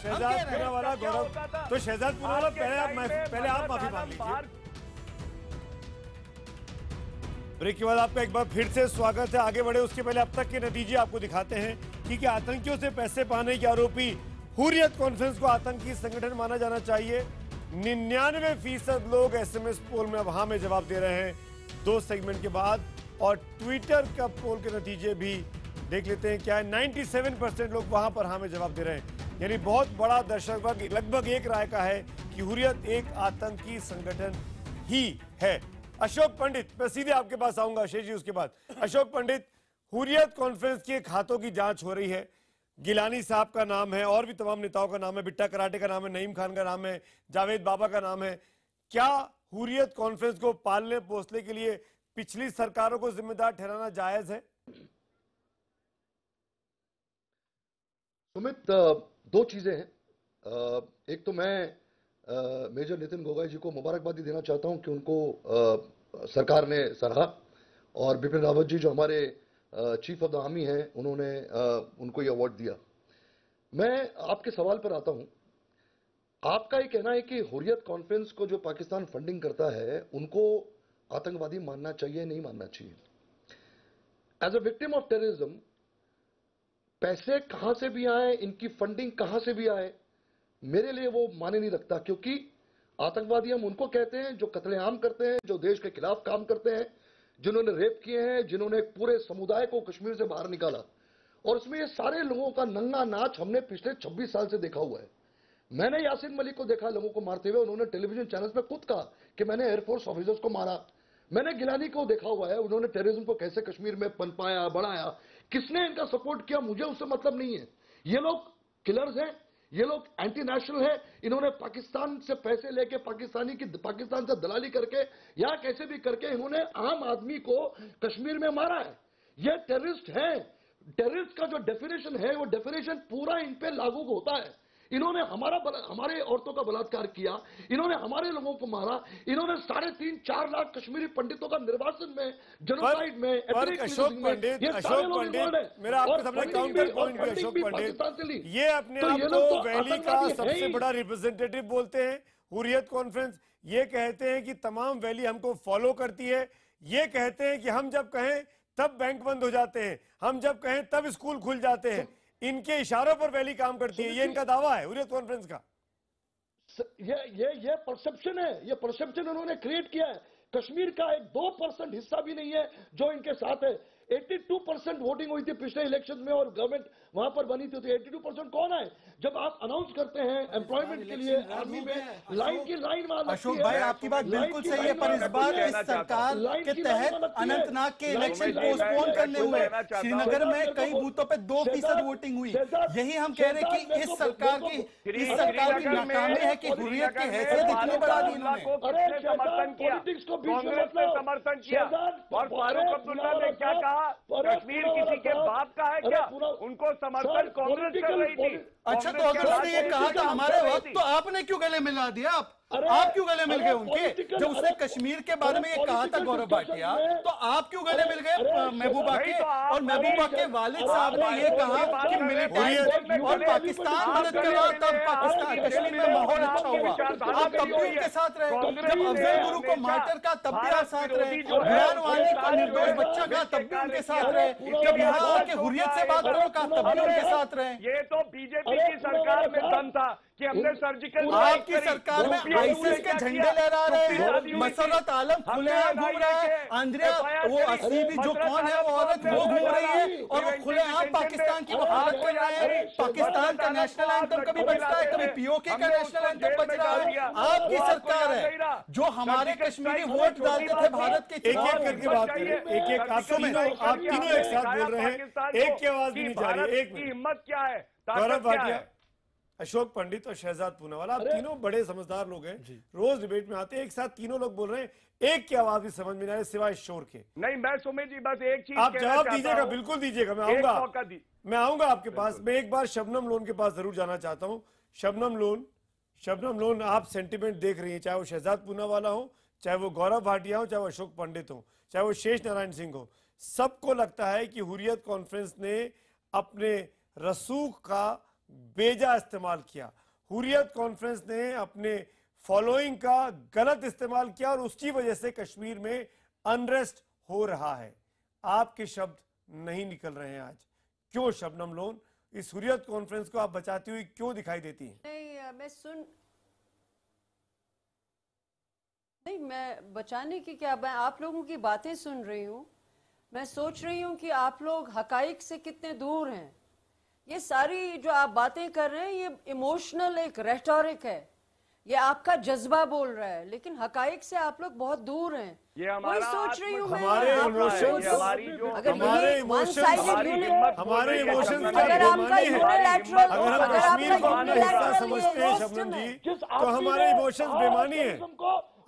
शहजाद पूनावाला। गौरव तो शहजाद पूनावाला पहले आप माफी मांग लीजिए। ब्रेक के बाद आपका एक बार फिर से स्वागत है। आगे बढ़े उसके पहले अब तक के नतीजे आपको दिखाते हैं कि क्या आतंकियों से पैसे पाने के आरोपी हुर्रियत कॉन्फ्रेंस को आतंकी संगठन माना जाना चाहिए। 99% लोग एसएमएस पोल में अब हाँ में जवाब दे रहे हैं 2 सेगमेंट के बाद। और ट्विटर का पोल के नतीजे भी देख लेते हैं क्या है। 97% लोग वहां पर हाँ में जवाब दे रहे हैं, यानी बहुत बड़ा दर्शक वर्ग लगभग एक राय का है कि हुर्रियत एक आतंकी संगठन ही है। अशोक पंडित, मैं सीधे आपके पास आऊंगा शेष जी उसके बाद। अशोक पंडित, हुर्रियत कॉन्फ्रेंस के खातों की जांच हो रही है। गिलानी साहब का नाम है और भी तमाम नेताओं का नाम है, बिट्टा कराटे का नाम है, नईम खान का नाम है, जावेद बाबा का नाम है। क्या हुर्रियत कॉन्फ्रेंस को पालने पोसने के लिए पिछली सरकारों को जिम्मेदार ठहराना जायज है? सुमित, 2 चीजें हैं। एक तो मैं मेजर नितिन गोगाई जी को मुबारकबादी देना चाहता हूं कि उनको सरकार ने सराहा, और बिपिन रावत जी जो हमारे चीफ ऑफ द आर्मी हैं उन्होंने उनको ये अवार्ड दिया। मैं आपके सवाल पर आता हूं। आपका ये कहना है कि हुर्रियत कॉन्फ्रेंस को जो पाकिस्तान फंडिंग करता है उनको आतंकवादी मानना चाहिए, नहीं मानना चाहिए। As a victim of terrorism, पैसे कहां से भी आए, इनकी फंडिंग कहां से भी आए, मेरे लिए वो माने नहीं रखता। क्योंकि आतंकवादी हम उनको कहते हैं जो कत्लेआम करते हैं, जो देश के खिलाफ काम करते हैं, जिन्होंने रेप किए हैं, जिन्होंने एक पूरे समुदाय को कश्मीर से बाहर निकाला। और उसमें ये सारे लोगों का नंगा नाच हमने पिछले 26 साल से देखा हुआ है। मैंने यासीन मलिक को देखा लोगों को मारते हुए, उन्होंने टेलीविजन चैनल पे खुद कहा कि मैंने एयरफोर्स ऑफिसर्स को मारा। मैंने गिलानी को देखा हुआ है, उन्होंने टेररिज्म को कैसे कश्मीर में पनपाया, बढ़ाया। किसने इनका सपोर्ट किया मुझे उससे मतलब नहीं है। ये लोग किलर्स हैं, ये लोग एंटी नेशनल है। इन्होंने पाकिस्तान से पैसे लेके पाकिस्तान से दलाली करके या कैसे भी करके इन्होंने आम आदमी को कश्मीर में मारा है। ये टेररिस्ट हैं। टेररिस्ट का जो डेफिनेशन है वो डेफिनेशन पूरा इन पे लागू होता है। इन्होंने हमारे औरतों का बलात्कार किया, इन्होंने हमारे लोगों को मारा, इन्होंने 3.5-4 लाख कश्मीरी पंडितों का निर्वासन में, जेनोसाइड में, अशोक पंडित, मेरा आपके सामने काउंटर पॉइंट भी अशोक पंडित, ये अपने आप को वैली का सबसे बड़ा रिप्रेजेंटेटिव बोलते हैं। हुर्रियत कॉन्फ्रेंस ये कहते हैं कि तमाम वैली हमको फॉलो करती है। ये कहते हैं कि हम जब कहें तब बैंक बंद हो जाते हैं, हम जब कहें तब स्कूल खुल जाते हैं। इनके इशारों पर वैली काम करती है, ये इनका दावा है हुर्रियत कॉन्फ्रेंस का। ये परसेप्शन है, ये परसेप्शन उन्होंने क्रिएट किया है। कश्मीर का एक 2% हिस्सा भी नहीं है जो इनके साथ है। 82% वोटिंग हुई थी पिछले इलेक्शन में और गवर्नमेंट वहां पर बनी थी। 82% कौन है? जब आप अनाउंस करते हैं एम्प्लॉयमेंट के लिए आर्मी में लाइन की लाइन वहां अशोक भाई आपकी बात बिल्कुल सही है, पर इस बार इस सरकार के तहत अनंतनाग के इलेक्शन पोस्टपोन करने हुए। श्रीनगर में कई बूथों पे 2% वोटिंग हुई। यही हम कह रहे हैं कि इस सरकार की नाकामी है कि हुर्रियत की हैसियत इतनी बढ़ा दी इन्होंने। समर्थन किया, कांग्रेस ने समर्थन किया और फारूक अब्दुल्ला ने क्या कहा, कश्मीर किसी के बाप का है क्या? उनको समर्थन कांग्रेस कर रही थी। अच्छा, तो अगर उसने ये कहा था हमारे वक्त, तो आपने क्यों गले मिला दिया? आप क्यों गले मिल गए उनके? जब उसने कश्मीर के बारे में ये कहा था गौरव भाटिया, तो आप क्यों गले मिल गए महबूबा के? और महबूबा के वालिद साहब ने ये कहा कि मिलिट्री और पाकिस्तान मदद कर रहा, तब पाकिस्तान कश्मीर में माहौल अच्छा हुआ। आप तब भी उनके साथ रहे। जब अफजल गुरु को मार्टर का तब भी आप साथ रहे। इमरान वानी को निर्दोष बच्चा का तब भी उनके साथ रहे। जब यहाँ आके हुर्रियत से बात करो का तब भी उनके साथ रहे। ये तो बीजेपी की सरकार में दम था कि हमने सर्जिकल, आपकी सरकार में आईसीस के झंडे लहरा रहे हैं, मसरत आलम खुलेआम घूम रहा है, आंद्रिया वो असीबी जो कौन है वो औरत वो घूम रही है और वो खुलेआम पाकिस्तान की वकालत कर रहे हैं। पाकिस्तान का नेशनल एंथम कभी बजता है, कभी पीओके का नेशनल एंथम बज रहा है। आपकी सरकार है जो हमारे कश्मीरी वोट डालते थे भारत के। एक एक करके बात करें, एक एक आप तीनों एक साथ बोल रहे हैं, एक की आवाज भी नहीं जा रही। एक की हिम्मत क्या है, गौरव भाटिया, अशोक पंडित और शहजाद पूनावाला, आप तीनों बड़े समझदार लोग हैं, रोज डिबेट में आते हैं, एक साथ तीनों लोग बोल रहे हैं, एक की आवाज भी समझ में नहीं आ रही सिवाय शोर के। नहीं, मैं सुमित जी बस एक चीज आप जवाब दीजिएगा, बिल्कुल दीजिएगा, मैं आऊंगा आपके पास। मैं एक बार शबनम लोन के पास जरूर जाना चाहता हूँ। शबनम लोन, आप सेंटिमेंट देख रही हैं, चाहे वो शहजाद पूनावाला हो, चाहे वो गौरव भाटिया हो, चाहे वो अशोक पंडित हो, चाहे वो शेष नारायण सिंह हो, सबको लगता है कि हुर्रियत कॉन्फ्रेंस ने अपने रसूख का बेजा इस्तेमाल किया, हुर्रियत कॉन्फ्रेंस ने अपने फॉलोइंग का गलत इस्तेमाल किया और उसकी वजह से कश्मीर में अनरेस्ट हो रहा है। आपके शब्द नहीं निकल रहे हैं आज, क्यों शबनम लोन? इस हुर्रियत कॉन्फ्रेंस को आप बचाती हुई क्यों दिखाई देती हैं? मैं बचाने की क्या, मैं आप लोगों की बातें सुन रही हूँ, मैं सोच रही हूँ कि आप लोग हकाइक से कितने दूर हैं। ये सारी जो आप बातें कर रहे हैं, ये इमोशनल एक रेटोरिक है, ये आपका जज्बा बोल रहा है, लेकिन हकाइक से आप लोग बहुत दूर हैं। ये हमारा सोच रही हूँ हमारे इमोशंस, हमारे इमोशंस अगर आपका यूनिलैटरल, अगर हम कश्मीर को अपना हिस्सा समझते हैं शबनम जी, तो हमारे इमोशंस बेमानी है।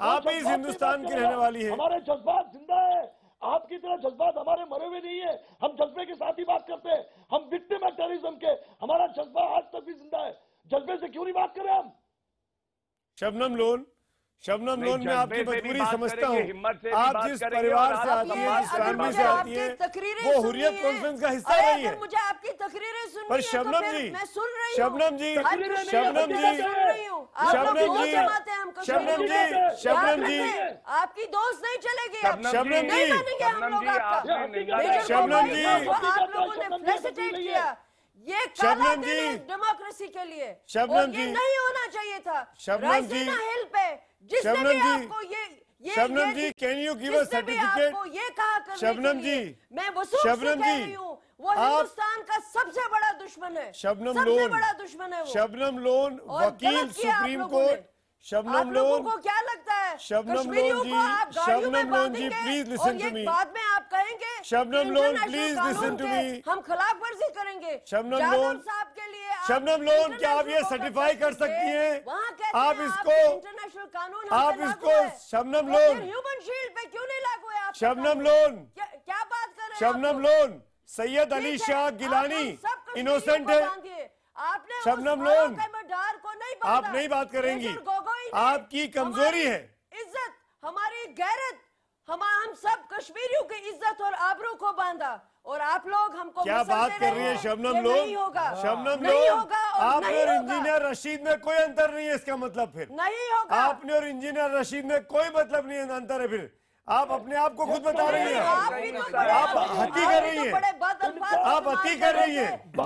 आप ही इस हिंदुस्तान की रहने वाली है। हमारे जज्बात जिंदा है, आपकी तरह जज्बात हमारे मरे हुए नहीं है। हम जज्बे के साथ ही बात करते हैं, हम विक्टिम है टेररिज्म के, हमारा जज्बा आज तक भी जिंदा है। जज्बे से क्यों नहीं बात करें हम? शबनम लोन, मैं आपकी मजबूरी समझता हूँ। आप जिस परिवार से आती हैं, जिस फैमिली से आती हैं, वो हुर्रियत कॉन्फ्रेंस का हिस्सा नहीं है। मुझे आपकी तकरीरें सुननी पर है, शबनम जी, मैं सुन रही हूँ। शबनम जी, आपकी दोस्त नहीं चलेगी। शबनम जी, आप लोगों ने फेसिलिटेट किया, ये काला दिन है डेमोक्रेसी के लिए, शबनम जी, नहीं होना चाहिए था। शबनम जी, हिल पे जिसने भी आपको ये Shabnam ji, can you give a certificate? ये कहा करने शबनम जी, मैं शबनम जी, वो हिंदुस्तान का सबसे बड़ा दुश्मन है। शबनम लोन, सबसे बड़ा दुश्मन है वो। शबनम लोन, वकील सुप्रीम कोर्ट। शबनम लोन को क्या लगता है? Shabnam Lone ji, Shabnam Lone ji, please listen to me. बाद में आप कहेंगे Shabnam Lone, please listen to me. हम खिलाफ वर्जी करेंगे। शबनम लोन साहब के लिए, शबनम लोन, क्या आप ये सर्टिफाई कर सकती हैं? आप इसको इंटरनेशनल कानून, आप इसको शबनम लोन, ह्यूमन शील्ड पे क्यों नहीं लागू है? शबनम लोन, क्या बात कर रहे हैं? शबनम लोन, सैयद अली शाह गिलानी इनोसेंट है। आपने शबनम लोन, को नहीं आप नहीं बात करेंगी, आपकी कमजोरी है। इज्जत, हमारी गैरत, हम सब कश्मीरियों की इज्जत और आबरू को बांधा, और आप लोग हमको क्या बात कर रही है शबनम लोन? शबनम लोन, आप और इंजीनियर रशीद में कोई अंतर नहीं है, इसका मतलब फिर नहीं होगा। आपने और इंजीनियर रशीद में कोई मतलब नहीं है, अंतर है। फिर आप अपने आप को खुद बता रही हैं, आप हत्या कर रही हैं, आप हत्या कर रही हैं। वो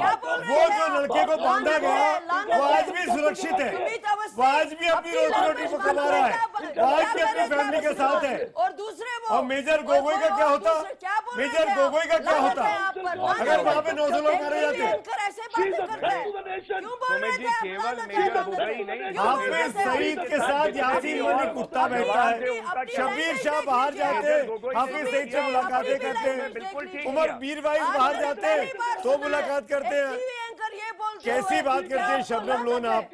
जो लड़के को बांधा गया वो आज भी सुरक्षित है, वो आज भी अपनी रोजी रोटी को कमा रहा है, वो आज भी अपनी फैमिली के साथ है। और मेजर गोगोई का क्या होता? मेजर गोगोई का क्या होता अगर वहाँ पे 900 लोग मारे जाते? हाफिज सईद के साथ यासीन मलिक कुत्ता बैठता है, शबीर शाह बाहर जाते, हाफिज सईद से मुलाकातें करते हैं, उमर मीरवाइज बाहर जाते हैं तो मुलाकात करते हैं। कैसी बात करते हैं शबनम लोन? आप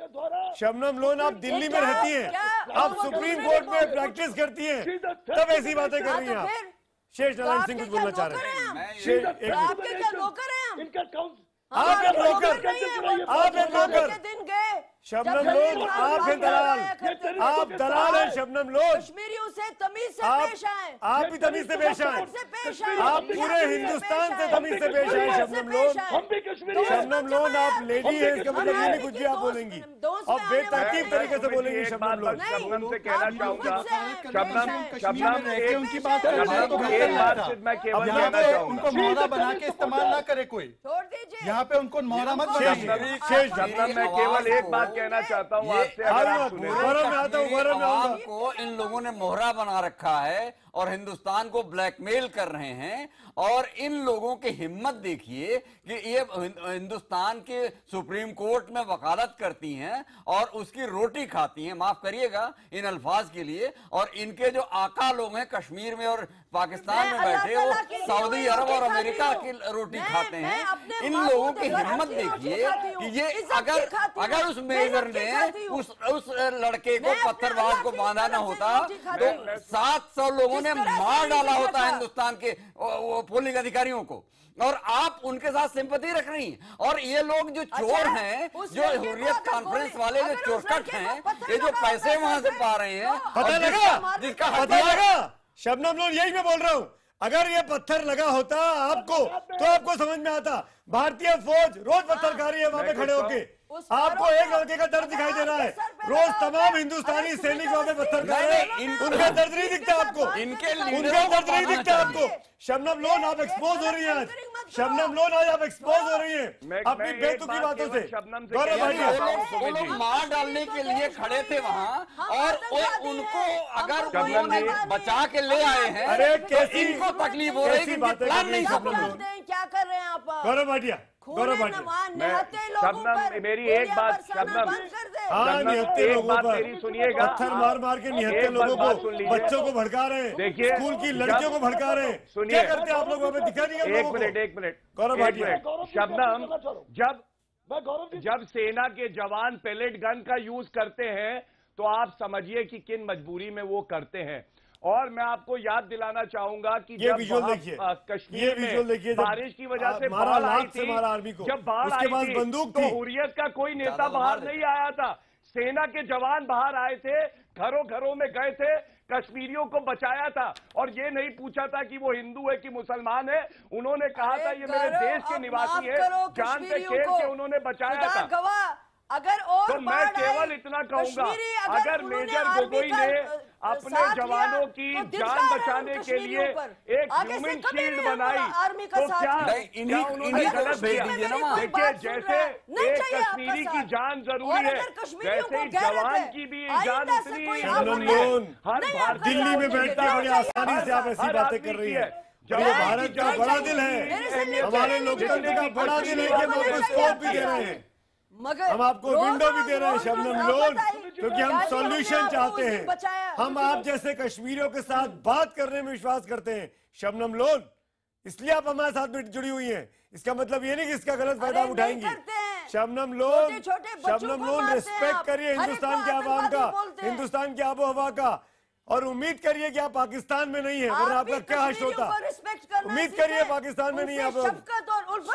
शबनम लोन, आप दिल्ली में रहती हैं, आप सुप्रीम कोर्ट में प्रैक्टिस करती हैं, तब ऐसी बातें कर रही हैं आप। शेष नारायण सिंह कुछ बोलना चाह रहे हैं। आप एक ब्रोकर, शबनम लोन, आप हैं दलाल, आप दलाल हैं शबनम लोन। कश्मीरियों से तमीज से पेश आए, आप भी तमीज से पेश आए, आप पूरे हिंदुस्तान से तमीज से पेश आए शबनम लोन। शबनम लोन, आप लेडी है, इसका मतलब ये नहीं कुछ भी आप बोलेंगी, आप बेतरतीब तरीके से बोलेंगी शबनम लोन। शबनम से कहना चाहूंगा, शबनम उनकी बात मैं केवल कहना चाहूंगा, उनको मोहरा बना के इस्तेमाल ना करे कोई, छोड़ दीजिए यहाँ पे उनको मोहरा मत बनाइए। शबनम, मैं केवल एक बात कहना चाहता हूँ आपसे, को इन लोगों ने मोहरा बना रखा है और हिंदुस्तान को ब्लैकमेल कर रहे हैं। और इन लोगों की हिम्मत देखिए कि ये हिंदुस्तान के सुप्रीम कोर्ट में वकालत करती हैं और उसकी रोटी खाती हैं, माफ करिएगा इन अल्फाज के लिए। और इनके जो आका लोग हैं कश्मीर में और पाकिस्तान में बैठे वो सऊदी अरब और अमेरिका की रोटी खाते हैं। इन लोगों की हिम्मत देखिए कि ये अगर उस मेजर ने उस लड़के को पत्थरबाज को बांधा ना होता तो 700 लोगों ने मार डाला होता हिंदुस्तान के पोलिंग अधिकारियों को, और आप उनके साथ सिंपैथी रख रही हैं। और ये लोग जो चोर हैं, जो हुर्रियत कॉन्फ्रेंस वाले जो चोरकट हैं, ये जो पैसे वहां से पा रहे हैं, पता लगा, जिसका पता लगा शबनम लोन, यही मैं बोल रहा हूँ। अगर ये पत्थर लगा होता आपको तो आपको समझ में आता। भारतीय फौज रोज पत्थर खा रही है वहां पे खड़े होके, आपको एक लड़के का दर्द दिखाई दे रहा है। रोज तमाम हिंदुस्तानी सैनिक वहां पे पत्थर खा रहे हैं, उनका दर्द नहीं दिखता आपको, उनका दर्द नहीं दिखता आपको। शबनम लोन आप एक्सपोज हो रही है आज, शबनम लोन आज आप एक्सपोज हो रही है अपनी बेतुकी बातों से। गौरव भाटिया, वो लोग मार डालने के लिए खड़े थे वहाँ, और उनको अगर उन्होंने बचा के ले आए हैं, अरे कैसी इनको तकलीफ हो रही है, प्लान नहीं क्या कर रहे हैं आप? गौरव भाटिया, गौरव भाटिया, शबनम मेरी एक बात, शबनम हाँ निहत्ते लोगों पर मेरी सुनिएगा, पत्थर मार मार के निहत्ते लोगों को, बच्चों को भड़का रहे हैं, देखिए स्कूल की लड़कियों को भड़का रहे हैं। क्या करते हैं आप लोग वहाँ पे, दिखा नहीं है? एक मिनट गौरव भाटिया, शबनम जब सेना के जवान पेलेट गन का यूज करते हैं तो आप समझिए कि किन मजबूरी में वो करते हैं। और मैं आपको याद दिलाना चाहूंगा कि ये विजुअल देखिए, कश्मीर में बारिश की वजह से मारा बाढ़ आई लात से थी, मारा आर्मी को, जब बाढ़ उसके आई पास थी बंदूक तो थी, हुर्रियत का कोई नेता बाहर नहीं आया था, सेना के जवान बाहर आए थे, घरों घरों में गए थे, कश्मीरियों को बचाया था, और ये नहीं पूछा था कि वो हिंदू है कि मुसलमान है। उन्होंने कहा था ये मेरे देश के निवासी है, जान से खेल के उन्होंने बचाया था। अगर और तो मैं केवल इतना कहूंगा, अगर मेजर गोगोई ने अपने जवानों की जान बचाने के लिए एक ह्यूमन शील्ड बनाई तो क्या उन्होंने गलत किया? देखिए, जैसे एक कश्मीरी की जान जरूरी है, वैसे ही जवान की भी जान उतनी जरूरी है। हर भारतीय दिल्ली में बैठ के बड़ी आसानी से आप ऐसी बातें कर रही है। ये भारत का बड़ा दिल है, हमारे लोकतंत्र का बड़ा दिल है कि हम आपको स्कोप भी दे रहे हैं, हम आपको विंडो भी दे रहे हैं शबनम लोन, क्योंकि हम सॉल्यूशन चाहते हैं। हम आप जैसे कश्मीरियों के साथ बात करने में विश्वास करते हैं शबनम लोन, इसलिए आप हमारे साथ में जुड़ी हुई हैं। इसका मतलब ये नहीं कि इसका गलत फायदा उठाएंगी। शबनम लोन रिस्पेक्ट करिए हिंदुस्तान के आवाम का, हिंदुस्तान की आबो हवा का, और उम्मीद करिए कि आप पाकिस्तान में नहीं है, वरना आपका क्या हश्र होता। उम्मीद करिए पाकिस्तान में नहीं है आप।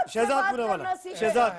शहजाद पूनावाला, शहजाद,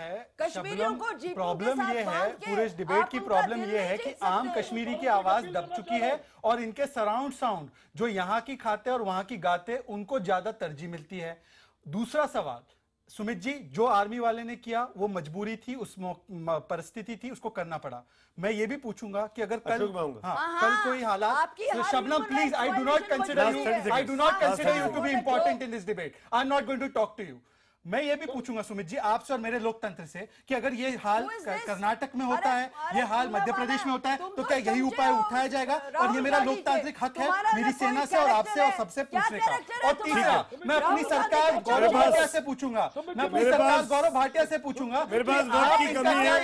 कश्मीरियों को प्रॉब्लम ये है, पूरे इस डिबेट की प्रॉब्लम ये है कि आम कश्मीरी की आवाज दब चुकी है, और इनके सराउंड साउंड जो यहाँ की खाते और वहां की गाते उनको ज्यादा तरजीह मिलती है। दूसरा सवाल, सुमित जी, जो आर्मी वाले ने किया वो मजबूरी थी, उस परिस्थिति थी, उसको करना पड़ा। मैं ये भी पूछूंगा कि अगर कल कल कोई हालात, Shabnam please, I do not consider you to be important in this debate, I am not going to talk to you. मैं ये भी पूछूंगा सुमित जी आपसे और मेरे लोकतंत्र से कि अगर ये हाल कर्नाटक में होता है, ये हाल मध्य प्रदेश में होता है, तो क्या यही उपाय उठाया जाएगा? और ये मेरा लोकतांत्रिक हक है मेरी सेना से और आपसे और सबसे पूछने का। और तीसरा, मैं अपनी सरकार गौरव भाटिया से पूछूंगा, मैं अपनी सरकार गौरव भाटिया से पूछूंगा, मेरे पास वक्त की कमी है।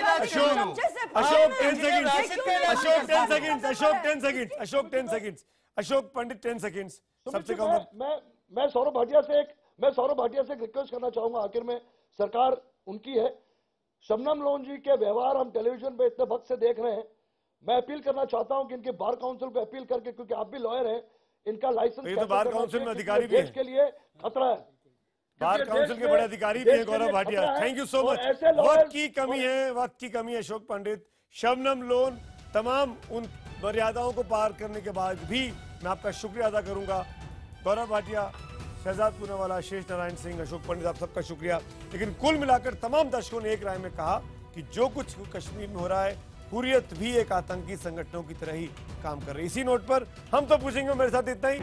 अशोक पंडित 10 सेकंड्स सबसे कम। मैं सौरभ भाटिया से एक रिक्वेस्ट करना चाहूंगा आखिर में, सरकार उनकी है, शबनम लोन जी के व्यवहार हम टेलीविजन पे इतने वक्त से देख रहे हैं, मैं अपील करना चाहता हूं कि इनके बार काउंसिल को अपील करके, क्योंकि आप भी लॉयर हैं, इनका लाइसेंस तो बार काउंसिल में अधिकारी भी देश के लिए खतरा है, बार काउंसिल के बड़े अधिकारी भी हैं Gaurav Bhatia. Thank you so much. वक्त की कमी है, वक्त की कमी है अशोक पंडित। शबनम लोन, तमाम उन मर्यादाओं को पार करने के बाद भी मैं आपका शुक्रिया अदा करूंगा। गौरव भाटिया, शहजाद पूनावाला, शेष नारायण सिंह, अशोक पंडित, आप सबका शुक्रिया। लेकिन कुल मिलाकर तमाम दर्शकों ने एक राय में कहा कि जो कुछ कश्मीर में हो रहा है, हुर्रियत भी एक आतंकी संगठनों की तरह ही काम कर रही है। इसी नोट पर हम तो पूछेंगे, मेरे साथ इतना ही।